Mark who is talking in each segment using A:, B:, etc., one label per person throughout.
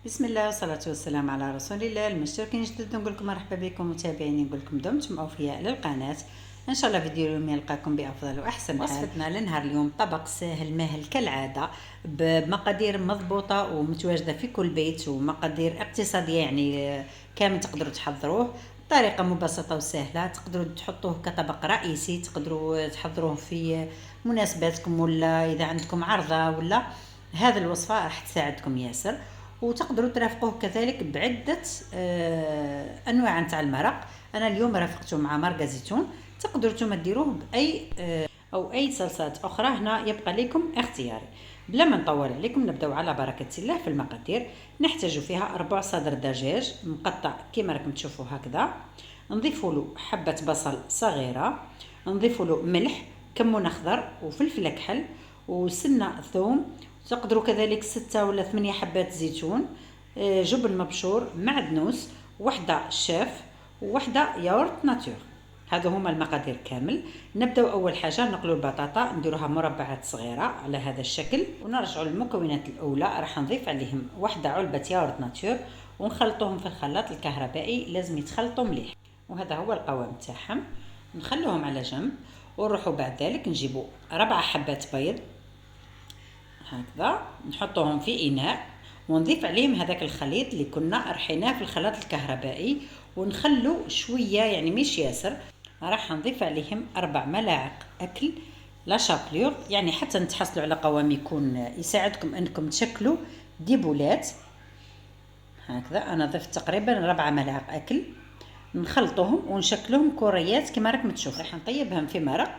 A: بسم الله والصلاة والسلام على رسول الله. المشتركين جدد نقول لكم مرحبا بكم، متابعيني نقول لكم دمتم أوفياء للقناة. ان شاء الله فيديو اليوم يلقاكم بافضل واحسن حال. وصفتنا لنهار اليوم طبق ساهل ماهل كالعاده، بمقادير مضبوطه ومتواجده في كل بيت، ومقادير اقتصاديه يعني كامل تقدروا تحضروه بطريقه مبسطه وسهله. تقدروا تحطوه كطبق رئيسي، تقدروا تحضروه في مناسباتكم، ولا اذا عندكم عرضه، ولا هذه الوصفه راح تساعدكم ياسر. وتقدروا ترافقوه كذلك بعدة أنواع نتاع المرق. أنا اليوم رافقته مع مرقة زيتون، تقدروا نتوما ديروه بأي أو أي صلصات أخرى، هنا يبقى لكم اختياري. بلا ما نطول عليكم نبداو على بركة الله في المقادير. نحتاج فيها 4 صدر دجاج مقطع كما راكم تشوفوا هكذا، نضيفوا له حبة بصل صغيرة، نضيفوا له ملح، كمون أخضر وفلفل كحل وسنة ثوم. تقدروا كذلك 6 ولا 8 حبات زيتون، جبن مبشور، معدنوس، وحده شاف، وحده ياورت ناتور. هذو هما المقادير كامل. نبداو اول حاجه نقلوا البطاطا، نديروها مربعات صغيره على هذا الشكل، ونرجعوا للمكونات الاولى. راح نضيف عليهم وحده علبه ياورت ناتور ونخلطوهم في الخلاط الكهربائي، لازم يتخلطوا مليح. وهذا هو القوام تاعهم. نخلوهم على جنب، ونروحوا بعد ذلك نجيبوا 4 حبات بيض هكذا، نحطوهم في اناء ونضيف عليهم هذاك الخليط اللي كنا رحيناه في الخلاط الكهربائي، ونخلو شويه يعني مش ياسر. راح نضيف عليهم 4 ملاعق اكل لا شابلور، يعني حتى نتحصلوا على قوام يكون يساعدكم انكم تشكلوا ديبولات هكذا. انا ضفت تقريبا 4 ملاعق اكل، نخلطوهم ونشكلهم كريات كما راكم تشوفوا. راح نطيبهم في مرق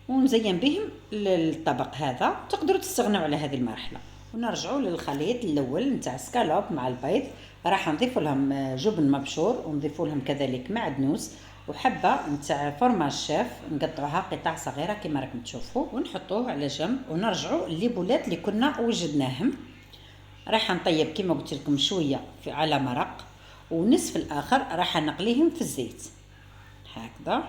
A: ونزين بهم الطبق هذا. تقدروا تستغنوا على هذه المرحله. ونرجعوا للخليط الاول نتاع سكالوب مع البيض. راح نضيف لهم جبن مبشور، ونضيف لهم كذلك معدنوس وحبه نتاع فرماج شاف، نقطعوها قطع صغيره كما راكم تشوفوا ونحطوه على جنب. ونرجعوا للبولات اللي كنا وجدناهم. راح نطيب كما قلت لكم شويه على مرق، ونصف الاخر راح نقليهم في الزيت هكذا.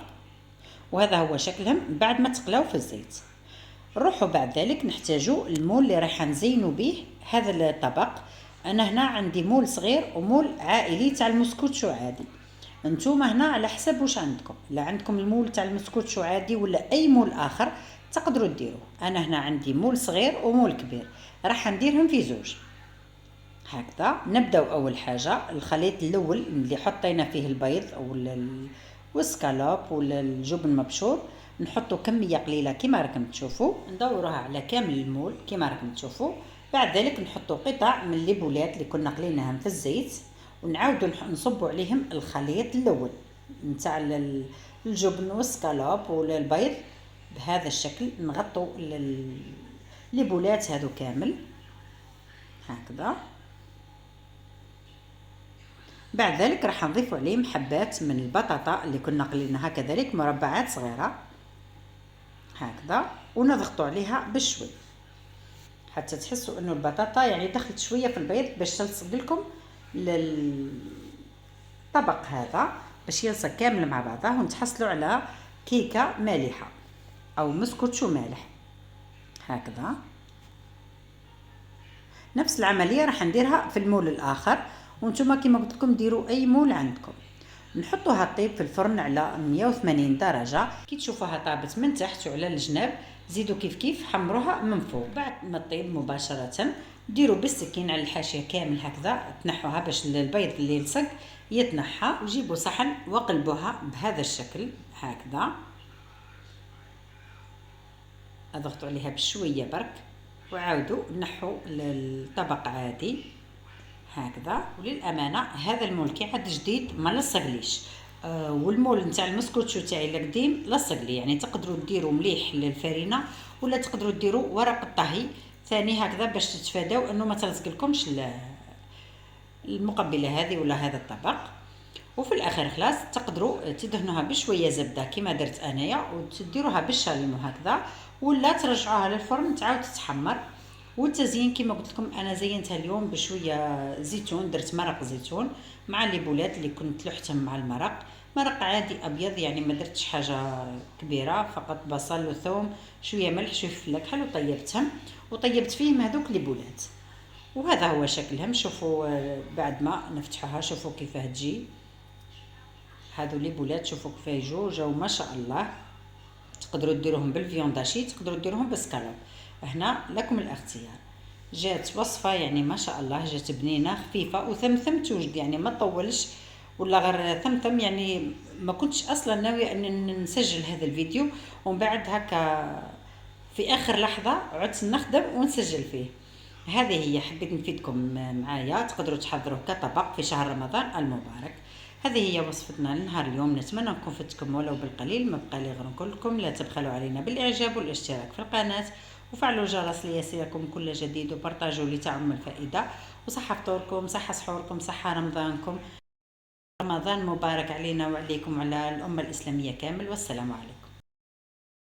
A: وهذا هو شكلهم بعد ما تقلاو في الزيت. نروحوا بعد ذلك نحتاجوا المول اللي راح نزينوا به هذا الطبق. انا هنا عندي مول صغير ومول عائلي تاع المسكوتشو عادي، انتوما هنا على حسب واش عندكم. لا عندكم المول تاع المسكوتشو عادي ولا اي مول اخر تقدروا ديروه. انا هنا عندي مول صغير ومول كبير، راح نديرهم في زوج هكذا. نبداو اول حاجه الخليط الاول اللي حطينا فيه البيض او والسكالوب ولا الجبن مبشور، نحطوا كميه قليله كما راكم تشوفوا، ندوروها على كامل المول كما راكم تشوفوا. بعد ذلك نحطوا قطع من الليبولات اللي كنا قليناهم في الزيت، ونعاودوا نصبوا عليهم الخليط الاول نتاع الجبن والسكالوب ولا البيض بهذا الشكل. نغطوا الليبولات هذو كامل هكذا. بعد ذلك راح نضيف عليهم حبات من البطاطا اللي كنا قليناها كذلك مربعات صغيره هكذا، ونضغطوا عليها بشوي حتى تحسوا انه البطاطا يعني دخلت شويه في البيض باش تلصق لكم للطبق هذا، باش يلصق كامل مع بعضه ونتحصلوا على كيكه مالحه او مسكوتشو مالح هكذا. نفس العمليه راح نديرها في المول الاخر، وانتم كما قلت لكم ديروا اي مول عندكم. نحطوها طيب في الفرن على 180 درجه. كي تشوفوها طابت من تحت وعلى الجناب زيدوا كيف حمروها من فوق. بعد ما تطيب مباشره ديروا بالسكين على الحاشيه كامل هكذا، تنحوها باش البيض اللي يلصق يتنحى، وجيبوا صحن وقلبوها بهذا الشكل هكذا. اضغطوا عليها بشويه برك وعاودوا نحوا الطبق عادي هكذا. وللامانه هذا المول كي عاد جديد ما لصقليش، والمول نتاع المسكوتشو تاعي القديم لصق لي. يعني تقدروا ديروا مليح للفرينه، ولا تقدروا ديروا ورق الطهي ثاني هكذا باش تتفاداو انه ما تلصقلكمش المقبله هذه ولا هذا الطبق. وفي الاخر خلاص تقدروا تدهنوها بشويه زبده كما درت انايا، وتديروها بالشاليمو هكذا، ولا ترجعوها للفرن تعاود تتحمر. والتزيين كما قلت لكم انا زينتها اليوم بشويه زيتون، درت مرق زيتون مع الليبولات اللي كنت لحتهم مع المرق. مرق عادي ابيض يعني ما درتش حاجه كبيره، فقط بصل وثوم شويه ملح شويه فلفل كحل وطيبتهم، وطيبت فيهم هذوك الليبولات. وهذا هو شكلهم. شوفوا بعد ما نفتحوها شوفوا كيفاه تجي. هادو لي بولات شوفوا كيفاه يجوا، جاو ما شاء الله. تقدروا ديروهم بالفيونداشي، تقدروا ديروهم بسكالوب، هنا لكم الاختيار. جات وصفه يعني ما شاء الله، جات بنينه خفيفه وثمثم توجد، يعني ما طولش ولا غير ثمثم. يعني ما كنتش اصلا ناويه ان نسجل هذا الفيديو، ومن بعد هكا في اخر لحظه عدت نخدم ونسجل فيه. هذه هي، حبيت نفيدكم معايا، تقدروا تحضروه كطبق في شهر رمضان المبارك. هذه هي وصفتنا لنهار اليوم، نتمنى نكون فدتكم ولو بالقليل. ما بقى لي غير نقول لكم لا تبخلوا علينا بالاعجاب والاشتراك في القناه، وفعلوا الجرس ليصلكم كل جديد، وبارطاجوا لتعم الفائده. وصحه فطوركم، صحه سحوركم، صحه رمضانكم. رمضان مبارك علينا وعليكم وعلى الامه الاسلاميه كامل، والسلام عليكم.